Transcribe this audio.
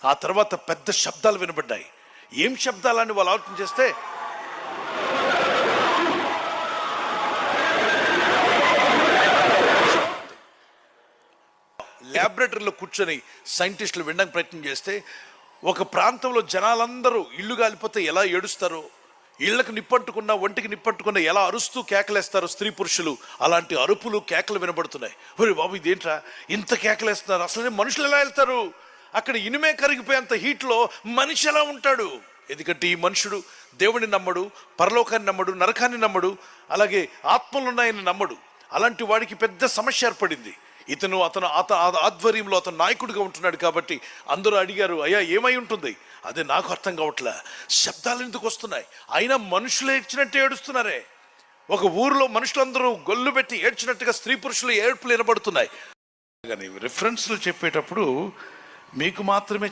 ఆ తర్వాత పెద్ద శబ్దాలు వినబడ్డాయి. ఏం శబ్దాలని వాళ్ళు ఆలోచన చేస్తే ల్యాబొరేటరీలో కూర్చొని సైంటిస్టులు వినడానికి ప్రయత్నం చేస్తే ఒక ప్రాంతంలో జనాలందరూ ఇల్లు కాలిపోతే ఎలా ఏడుస్తారో, ఇళ్లకు నిప్పంటుకున్న ఒంటికి నిప్పంటుకున్న ఎలా అరుస్తూ కేకలేస్తారో స్త్రీ పురుషులు, అలాంటి అరుపులు కేకలు వినబడుతున్నాయి. ఒరే బాబు ఇదేంట్రా ఇంత కేకలేస్తున్నారు, అసలు మనుషులు ఎలా వెళ్తారు? అక్కడ ఇనుమే కరిగిపోయేంత హీట్లో మనిషి ఎలా ఉంటాడు? ఎందుకంటే ఈ మనుషుడు దేవుడిని నమ్మడు, పరలోకాన్ని నమ్మడు, నరకాన్ని నమ్మడు, అలాగే ఆత్మలు ఉన్నాయని నమ్మడు. అలాంటి వాడికి పెద్ద సమస్య ఏర్పడింది. అతను ఆధ్వర్యంలో అతను నాయకుడిగా ఉంటున్నాడు కాబట్టి అందరూ అడిగారు, అయ్యా ఏమై ఉంటుంది? అదే నాకు అర్థం కావట్లే, శబ్దాలు ఎందుకు వస్తున్నాయి? అయినా మనుషులు ఏడ్చినట్టు ఏడుస్తున్నారే. ఒక ఊరిలో మనుషులందరూ గొల్లు పెట్టి ఏడ్చినట్టుగా స్త్రీ పురుషులు ఏడుపులు వినబడుతున్నాయి. కానీ రిఫరెన్స్లు చెప్పేటప్పుడు మీకు మాత్రమే